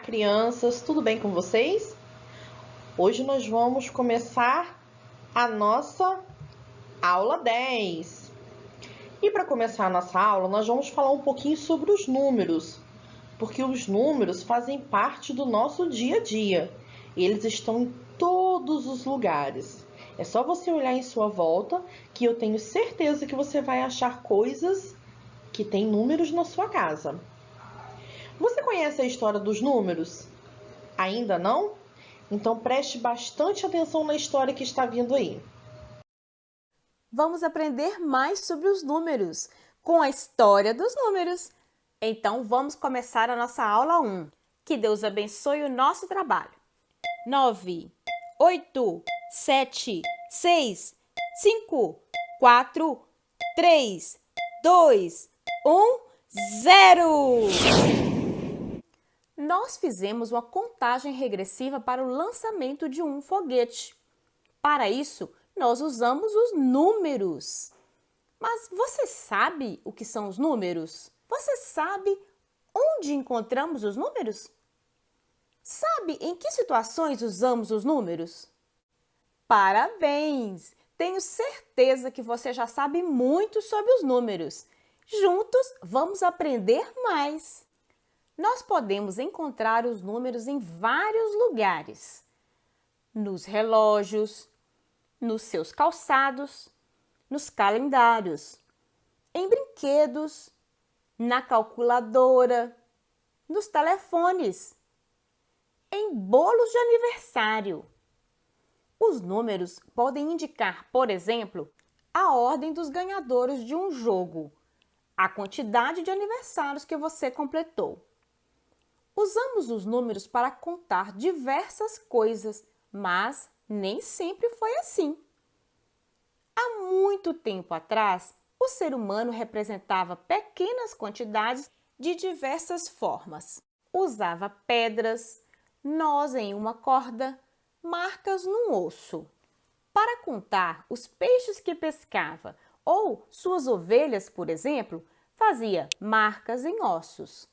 crianças, tudo bem com vocês? Hoje nós vamos começar a nossa aula 10. E para começar a nossa aula, nós vamos falar um pouquinho sobre os números, porque os números fazem parte do nosso dia a dia. Eles estão em todos os lugares. É só você olhar em sua volta que eu tenho certeza que você vai achar coisas que têm números na sua casa. Você conhece a história dos números? Ainda não? Então preste bastante atenção na história que está vindo aí. Vamos aprender mais sobre os números, com a história dos números. Então, vamos começar a nossa aula 1. Que Deus abençoe o nosso trabalho. 9, 8, 7, 6, 5, 4, 3, 2, 1, 0! Nós fizemos uma contagem regressiva para o lançamento de um foguete. Para isso, nós usamos os números. Mas você sabe o que são os números? Você sabe onde encontramos os números? Sabe em que situações usamos os números? Parabéns! Tenho certeza que você já sabe muito sobre os números. Juntos, vamos aprender mais. Nós podemos encontrar os números em vários lugares. Nos relógios, nos seus calçados, nos calendários, em brinquedos, na calculadora, nos telefones, em bolos de aniversário. Os números podem indicar, por exemplo, a ordem dos ganhadores de um jogo, a quantidade de aniversários que você completou. Usamos os números para contar diversas coisas, mas nem sempre foi assim. Há muito tempo atrás, o ser humano representava pequenas quantidades de diversas formas. Usava pedras, nós em uma corda, marcas num osso. Para contar os peixes que pescava ou suas ovelhas, por exemplo, fazia marcas em ossos.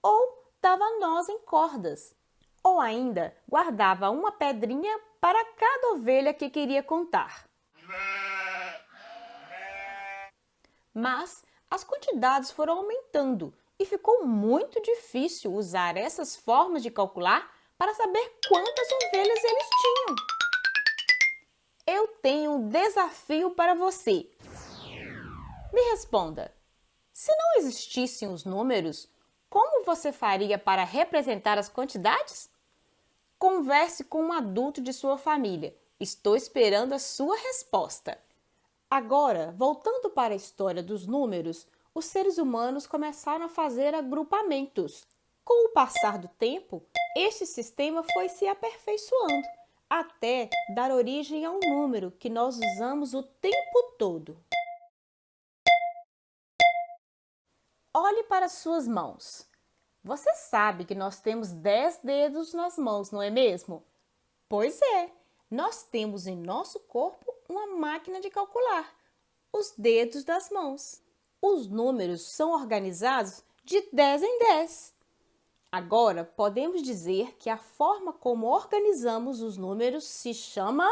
Ou dava nós em cordas. Ou ainda guardava uma pedrinha para cada ovelha que queria contar. Mas as quantidades foram aumentando e ficou muito difícil usar essas formas de calcular para saber quantas ovelhas eles tinham. Eu tenho um desafio para você. Me responda, se não existissem os números, como você faria para representar as quantidades? Converse com um adulto de sua família. Estou esperando a sua resposta. Agora, voltando para a história dos números, os seres humanos começaram a fazer agrupamentos. Com o passar do tempo, este sistema foi se aperfeiçoando, até dar origem a um número que nós usamos o tempo todo. Olhe para suas mãos. Você sabe que nós temos 10 dedos nas mãos, não é mesmo? Pois é, nós temos em nosso corpo uma máquina de calcular, os dedos das mãos. Os números são organizados de 10 em 10. Agora, podemos dizer que a forma como organizamos os números se chama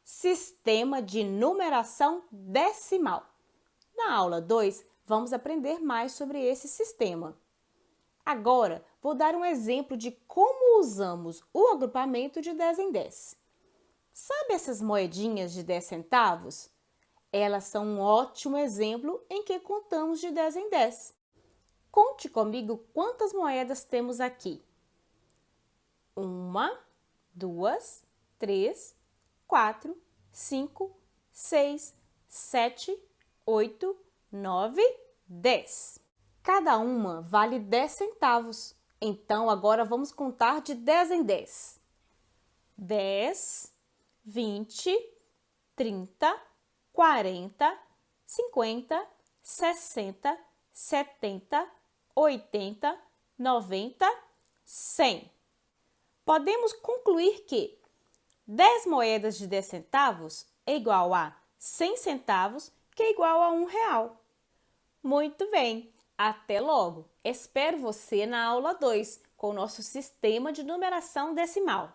sistema de numeração decimal. Na aula 2, vamos aprender mais sobre esse sistema. Agora, vou dar um exemplo de como usamos o agrupamento de 10 em 10. Sabe essas moedinhas de 10 centavos? Elas são um ótimo exemplo em que contamos de 10 em 10. Conte comigo quantas moedas temos aqui. 1, 2, 3, 4, 5, 6, 7, 8, 9, 10. Cada uma vale 10 centavos. Então, agora vamos contar de 10 em 10. 10, 20, 30, 40, 50, 60, 70, 80, 90, 100. Podemos concluir que 10 moedas de 10 centavos é igual a 100 centavos, que é igual a R$1. Muito bem, até logo! Espero você na aula 2, com o nosso sistema de numeração decimal.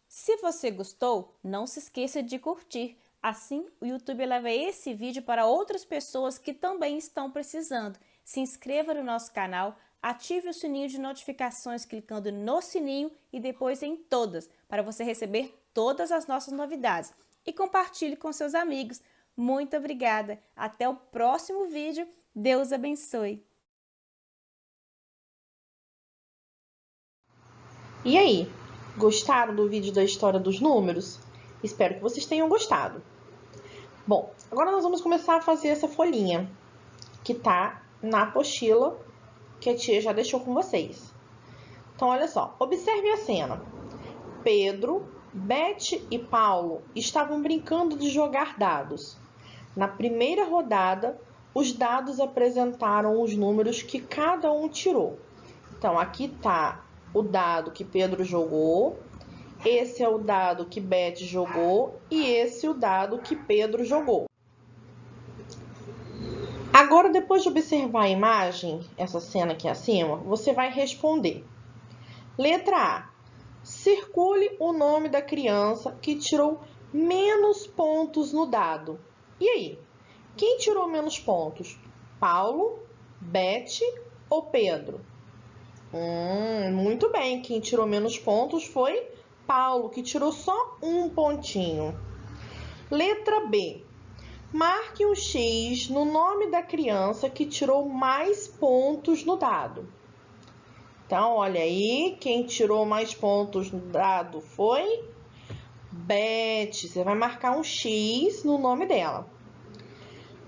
Se você gostou, não se esqueça de curtir. Assim, o YouTube leva esse vídeo para outras pessoas que também estão precisando. Se inscreva no nosso canal, ative o sininho de notificações clicando no sininho e depois em todas, para você receber todas as nossas novidades. E compartilhe com seus amigos. Muito obrigada! Até o próximo vídeo. Deus abençoe! E aí, gostaram do vídeo da história dos números? Espero que vocês tenham gostado. Bom, agora nós vamos começar a fazer essa folhinha que tá na apostila que a tia já deixou com vocês. Então, olha só, observe a cena. Pedro, Beth e Paulo estavam brincando de jogar dados. Na primeira rodada, os dados apresentaram os números que cada um tirou. Então, aqui tá o dado que Pedro jogou, esse é o dado que Beth jogou e esse é o dado que Pedro jogou. Agora, depois de observar a imagem, essa cena aqui acima, você vai responder. Letra A. Circule o nome da criança que tirou menos pontos no dado. E aí? Quem tirou menos pontos? Paulo, Beth ou Pedro? Muito bem. Quem tirou menos pontos foi Paulo, que tirou só um pontinho. Letra B. Marque um X no nome da criança que tirou mais pontos no dado. Então, olha aí, quem tirou mais pontos no dado foi Beth. Você vai marcar um X no nome dela.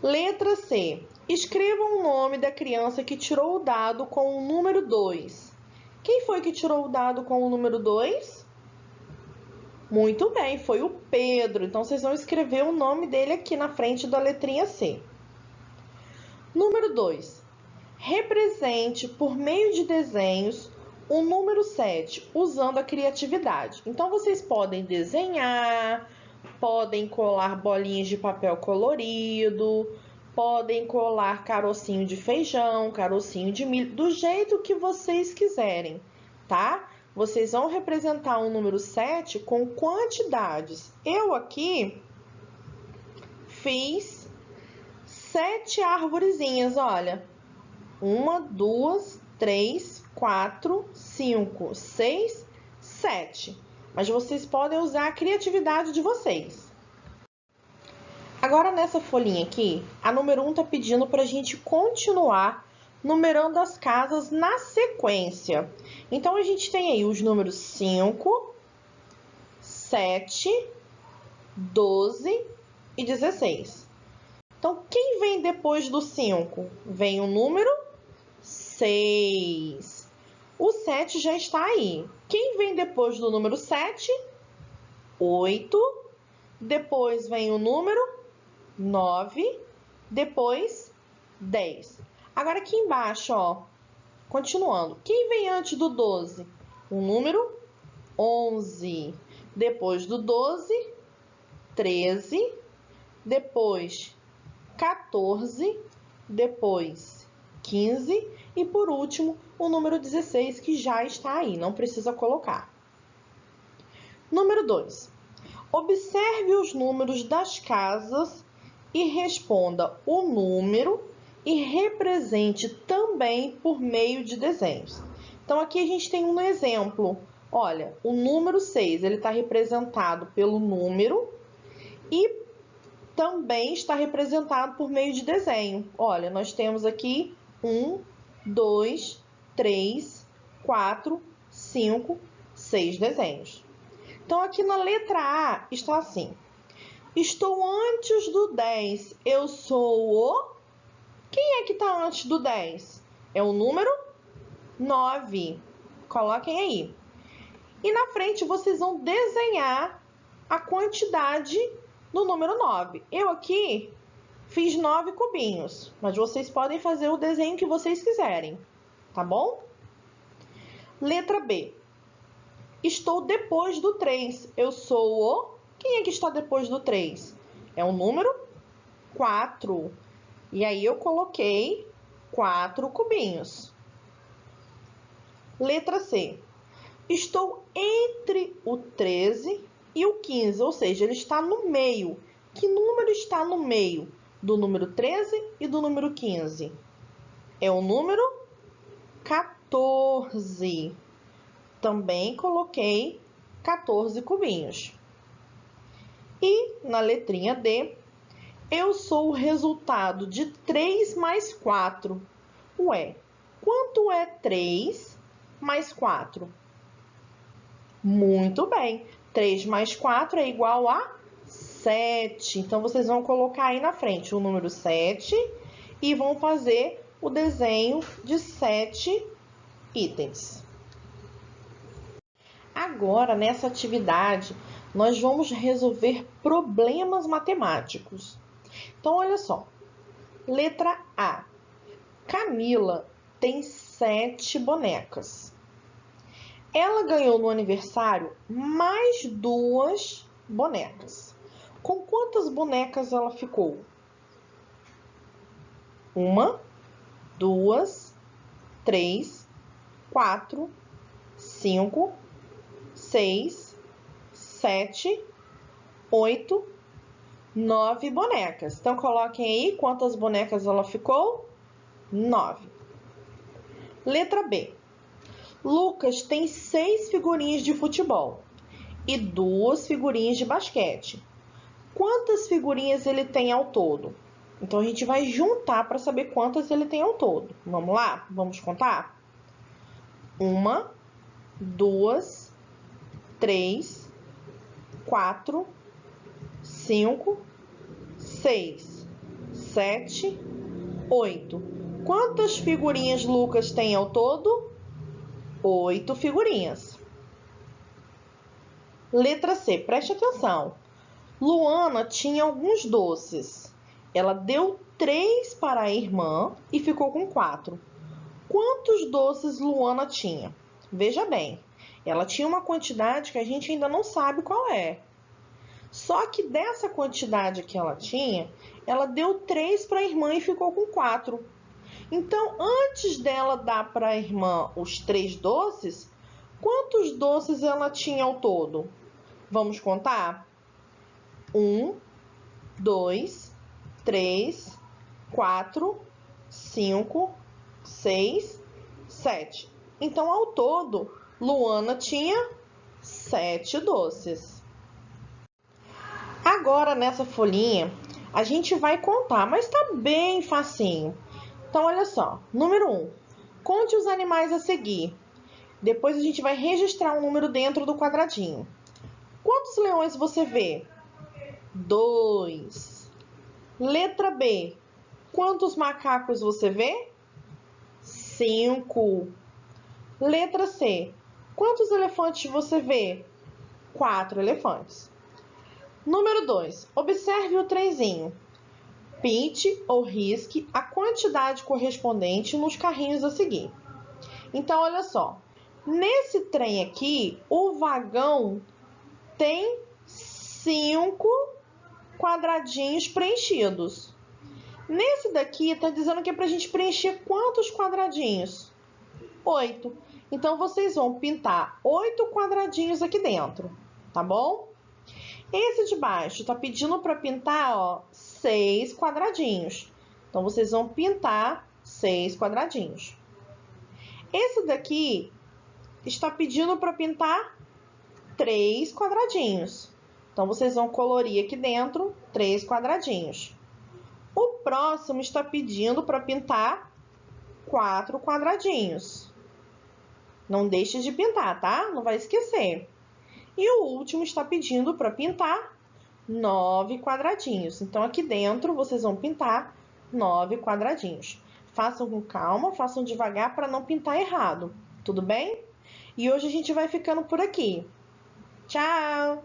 Letra C. Escreva o nome da criança que tirou o dado com o número 2. Quem foi que tirou o dado com o número 2? Muito bem, foi o Pedro. Então, vocês vão escrever o nome dele aqui na frente da letrinha C. Número 2. Represente, por meio de desenhos, o número 7, usando a criatividade. Então, vocês podem desenhar, podem colar bolinhas de papel colorido, podem colar carocinho de feijão, carocinho de milho, do jeito que vocês quiserem, tá? Vocês vão representar o número 7 com quantidades. Eu aqui fiz 7 arvorezinhas, olha. 1, 2, 3, 4, 5, 6, 7. Mas vocês podem usar a criatividade de vocês. Agora, nessa folhinha aqui, a número 1 está pedindo para a gente continuar numerando as casas na sequência. Então, a gente tem aí os números 5, 7, 12 e 16. Então, quem vem depois do 5? Vem o número 6. O 7 já está aí. Quem vem depois do número 7? 8. Depois vem o número 9. Depois, 10. Agora, aqui embaixo, ó, continuando. Quem vem antes do 12? O número 11. Depois do 12, 13. Depois, 14. Depois, 15. E, por último, o número 16, que já está aí, não precisa colocar. Número 2. Observe os números das casas e responda o número e represente também por meio de desenhos. Então, aqui a gente tem um exemplo. Olha, o número 6, ele está representado pelo número e também está representado por meio de desenho. Olha, nós temos aqui 1, 2, 3, 4, 5, 6 desenhos. Então, aqui na letra A está assim. Estou antes do 10. Eu sou o... Quem é que está antes do 10? É o número 9. Coloquem aí. E na frente vocês vão desenhar a quantidade do número 9. Eu aqui fiz 9 cubinhos, mas vocês podem fazer o desenho que vocês quiserem, tá bom? Letra B. Estou depois do 3. Eu sou o... Quem é que está depois do 3? É o número 4. E aí eu coloquei 4 cubinhos. Letra C. Estou entre o 13 e o 15, ou seja, ele está no meio. Que número está no meio do número 13 e do número 15? É o número 14. Também coloquei 14 cubinhos. E na letrinha D, eu sou o resultado de 3 mais 4. Ué, quanto é 3 mais 4? Muito bem. 3 mais 4 é igual a 7. Então, vocês vão colocar aí na frente o número 7 e vão fazer o desenho de 7 itens. Agora, nessa atividade, nós vamos resolver problemas matemáticos. Então, olha só. Letra A. Camila tem 7 bonecas. Ela ganhou no aniversário mais 2 bonecas. Com quantas bonecas ela ficou? 1, 2, 3, 4, 5, 6, 7, 8, 9 bonecas. Então, coloquem aí quantas bonecas ela ficou? 9. Letra B. Lucas tem 6 figurinhas de futebol e 2 figurinhas de basquete. Quantas figurinhas ele tem ao todo? Então, a gente vai juntar para saber quantas ele tem ao todo. Vamos lá? Vamos contar? 1, 2, 3, 4, 5, 6, 7, 8. Quantas figurinhas Lucas tem ao todo? 8 figurinhas. Letra C, preste atenção. Luana tinha alguns doces. Ela deu 3 para a irmã e ficou com 4. Quantos doces Luana tinha? Veja bem, ela tinha uma quantidade que a gente ainda não sabe qual é. Só que dessa quantidade que ela tinha, ela deu 3 para a irmã e ficou com 4. Então, antes dela dar para a irmã os 3 doces, quantos doces ela tinha ao todo? Vamos contar? 1, 2, 3, 4, 5, 6, 7. Então, ao todo, Luana tinha 7 doces. Agora, nessa folhinha, a gente vai contar, mas tá bem facinho. Então, olha só. Número 1. Conte os animais a seguir. Depois a gente vai registrar um número dentro do quadradinho. Quantos leões você vê? 2. Letra B. Quantos macacos você vê? 5. Letra C. Quantos elefantes você vê? 4 elefantes. Número 2. Observe o trenzinho. Pinte ou risque a quantidade correspondente nos carrinhos a seguir. Então, olha só. Nesse trem aqui, o vagão tem 5 quadradinhos preenchidos. Nesse daqui, está dizendo que é para a gente preencher quantos quadradinhos? 8. Então, vocês vão pintar 8 quadradinhos aqui dentro, tá bom? Esse de baixo está pedindo para pintar, ó, 6 quadradinhos. Então, vocês vão pintar 6 quadradinhos. Esse daqui está pedindo para pintar 3 quadradinhos. Então, vocês vão colorir aqui dentro 3 quadradinhos. O próximo está pedindo para pintar 4 quadradinhos. Não deixe de pintar, tá? Não vai esquecer. E o último está pedindo para pintar 9 quadradinhos. Então, aqui dentro, vocês vão pintar 9 quadradinhos. Façam com calma, façam devagar para não pintar errado. Tudo bem? E hoje a gente vai ficando por aqui. Tchau!